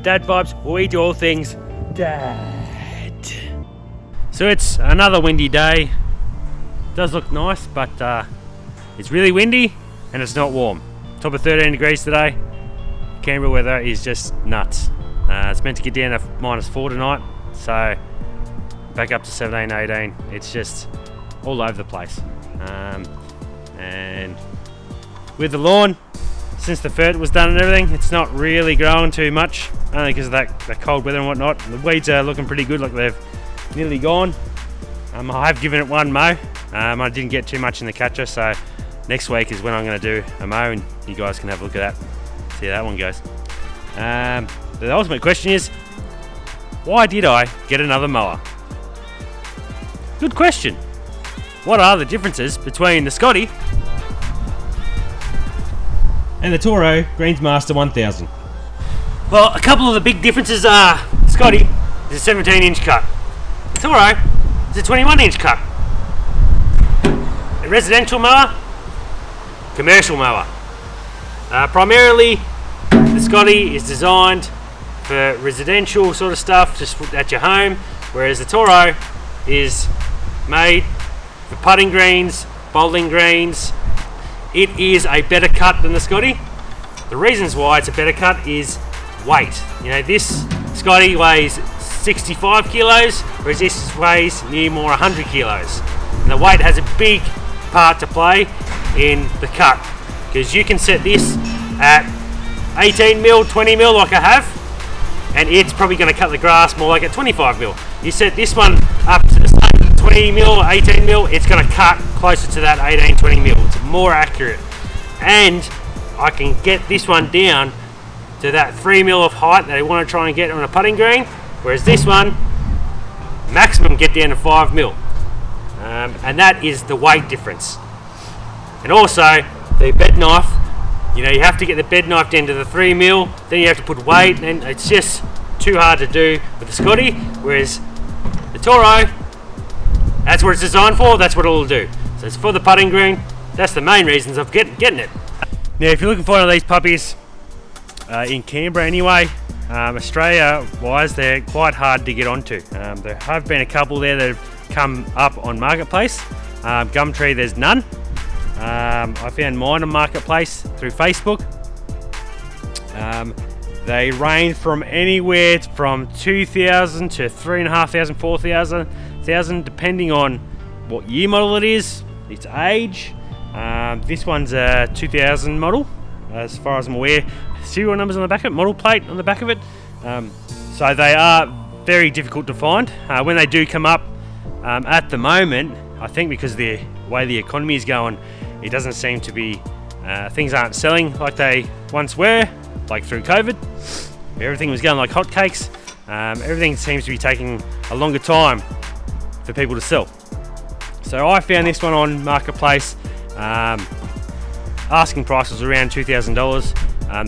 Dad Vibes, we do all things Dad. So it's another windy day. Does look nice, but it's really windy and it's not warm. Top of 13 degrees today. Canberra weather is just nuts. It's meant to get down to -4 tonight, so back up to 17, 18. It's just all over the place. And with the lawn, since the fert was done and everything, it's not really growing too much, only because of the cold weather and whatnot. The weeds are looking pretty good, like they've nearly gone. I have given it one mow. I didn't get too much in the catcher, so next week is when I'm going to do a mow, and you guys can have a look at that, see how that one goes. The ultimate question is, why did I get another mower? Good question. What are the differences between the Scotty and the Toro Greensmaster 1000? Well, a couple of the big differences are Scotty is a 17-inch cut. The Toro is a 21-inch cut. A residential mower, commercial mower. Primarily, the Scotty is designed for residential sort of stuff, just at your home, whereas the Toro is made for putting greens, bowling greens. It is a better cut than the Scotty. The reasons why it's a better cut is weight. You know, this Scotty weighs 65 kilos, whereas this weighs near more 100 kilos. And the weight has a big part to play in the cut, because you can set this at 18 mil, 20 mil like I have, and it's probably going to cut the grass more like at 25 mil. You set this one up to the same 20 mil, 18 mil, it's going to cut closer to that 18, 20 mil. It's more accurate. And I can get this one down to that 3 mil of height that I want to try and get on a putting green, whereas this one, maximum get down to 5 mil. And that is the weight difference. And also, the bed knife, you know, you have to get the bed knife down to the 3 mil, then you have to put weight, and it's just too hard to do with the Scotty, whereas the Toro, that's what it's designed for, that's what it'll do. So it's for the putting green, that's the main reasons of getting it. Now, if you're looking for one of these puppies, in Canberra anyway, Australia-wise, they're quite hard to get onto. There have been a couple there that have come up on Marketplace. Gumtree, there's none. I found mine on Marketplace through Facebook. They range from anywhere from 2,000 to 3,500, 4,000, depending on what year model it is, its age. This one's a 2000 model, as far as I'm aware. Serial numbers on the back of it, model plate on the back of it. So they are very difficult to find. When they do come up, at the moment, I think because of the way the economy is going, it doesn't seem to be, things aren't selling like they once were, like through COVID. Everything was going like hotcakes. Everything seems to be taking a longer time for people to sell. So I found this one on Marketplace. Asking price was around $2,000.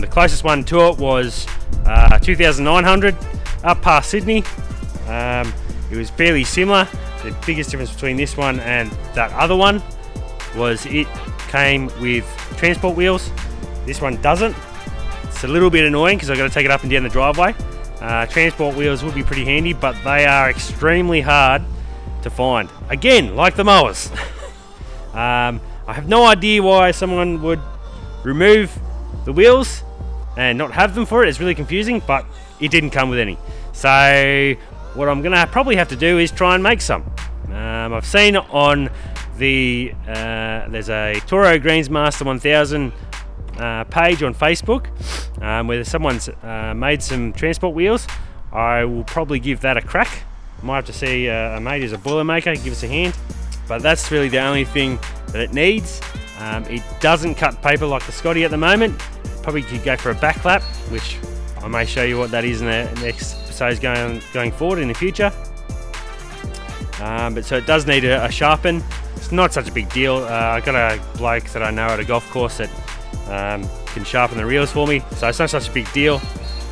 The closest one to it was 2,900 up past Sydney. It was fairly similar. The biggest difference between this one and that other one was it came with transport wheels. This one doesn't. It's a little bit annoying because I've got to take it up and down the driveway. Transport wheels would be pretty handy, but they are extremely hard to find. Again, like the mowers. I have no idea why someone would remove the wheels and not have them for it. It's really confusing, but it didn't come with any. So what I'm gonna probably have to do is try and make some. I've seen on the there's a Toro Greensmaster 1000 page on Facebook where someone's made some transport wheels. I will probably give that a crack. Might have to see a mate who's a boilermaker give us a hand, but that's really the only thing that it needs. It doesn't cut paper like the Scotty at the moment. Probably could go for a back lap, which I may show you what that is in the next episodes going forward in the future. But so it does need a sharpen. It's not such a big deal. I got a bloke that I know at a golf course that can sharpen the reels for me, so it's not such a big deal.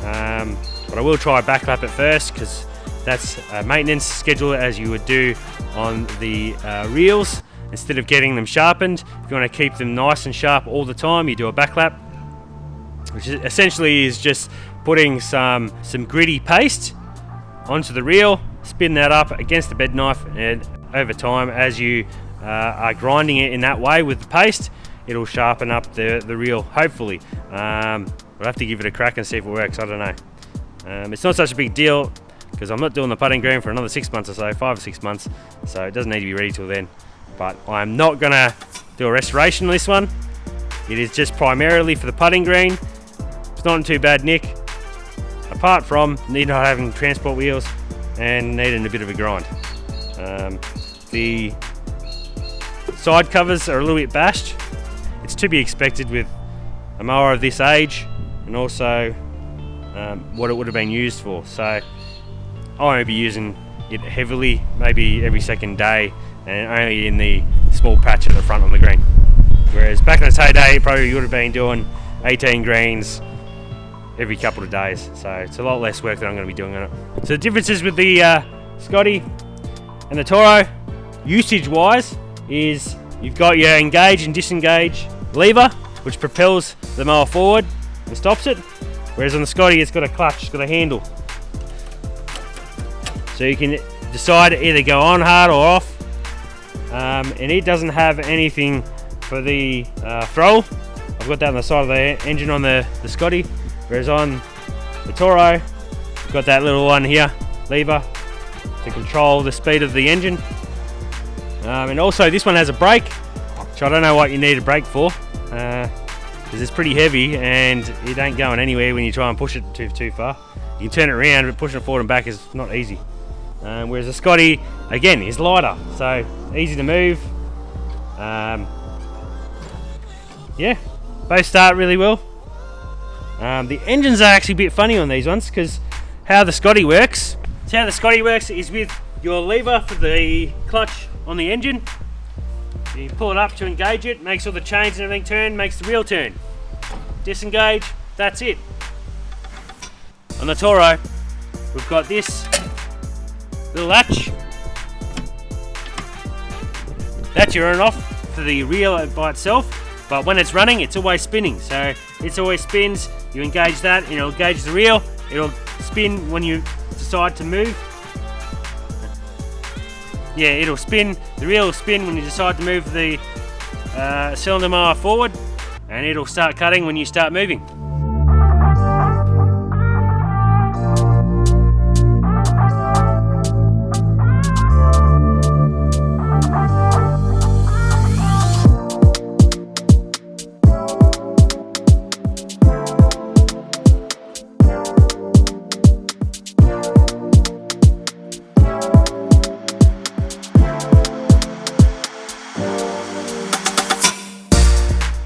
But I will try a back lap at first, because that's a maintenance schedule as you would do on the reels. Instead of getting them sharpened, if you want to keep them nice and sharp all the time, you do a back lap, which essentially is just putting some gritty paste onto the reel, spin that up against the bed knife, and over time, as you are grinding it in that way with the paste, it'll sharpen up the reel, hopefully. We'll have to give it a crack and see if it works, I don't know. It's not such a big deal because I'm not doing the putting green for another 6 months or so, 5 or 6 months, so it doesn't need to be ready till then. But I'm not gonna do a restoration on this one. It is just primarily for the putting green. It's not in too bad nick, apart from not having transport wheels and needing a bit of a grind. The side covers are a little bit bashed. It's to be expected with a mower of this age, and also what it would have been used for. So I won't be using it heavily, maybe every second day, and only in the small patch at the front on the green. Whereas back in its heyday, it probably would have been doing 18 greens every couple of days. So it's a lot less work that I'm going to be doing on it. So the differences with the Scotty and the Toro, usage-wise, is you've got your engage and disengage lever, which propels the mower forward and stops it. Whereas on the Scotty, it's got a clutch, it's got a handle. So you can decide to either go on hard or off. And it doesn't have anything for the throttle. I've got that on the side of the engine on the Scotty. Whereas on the Toro, I've got that little one here, lever, to control the speed of the engine. And also this one has a brake, which I don't know what you need a brake for, because it's pretty heavy and it ain't going anywhere when you try and push it too far. You can turn it around, but pushing it forward and back is not easy. Whereas the Scotty, again, is lighter, so easy to move. Yeah, both start really well. The engines are actually a bit funny on these ones, because how the Scotty works. So how the Scotty works is with your lever for the clutch on the engine. You pull it up to engage it, makes all the chains and everything turn, makes the wheel turn. Disengage, that's it. On the Toro, we've got this little latch. That's your on off for the reel by itself, but when it's running, it's always spinning. So it always spins, you engage that, and it'll engage the reel, it'll spin when you decide to move. Yeah, it'll spin, the reel will spin when you decide to move the cylinder mower forward, and it'll start cutting when you start moving.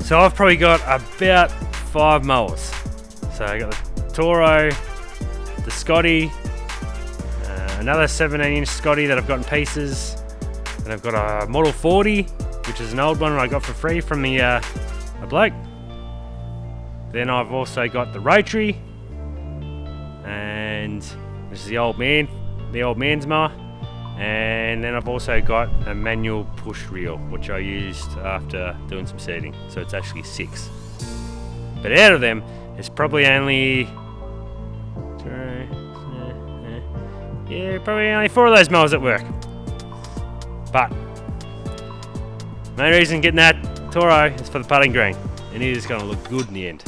So I've probably got about 5 mowers. So I got the Toro, the Scotty, another 17-inch Scotty that I've got in pieces, and I've got a Model 40, which is an old one I got for free from the a bloke. Then I've also got the rotary, and this is the old man's mower. And then I've also got a manual push reel, which I used after doing some seeding. So it's actually 6. But out of them, it's probably only probably only 4 of those mowers that work. But main reason getting that Toro is for the putting green, and it is going to look good in the end.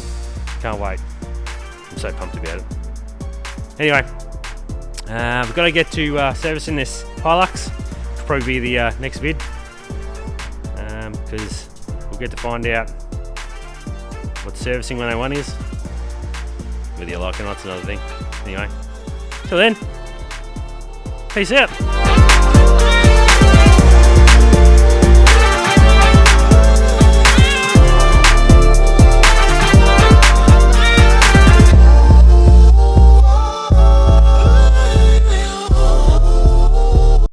Can't wait. I'm so pumped about it. Anyway. We've got to get to servicing this Hilux. It'll probably be the next vid, because we'll get to find out what servicing 101 is. Whether you like it or not's another thing. Anyway, till then, peace out.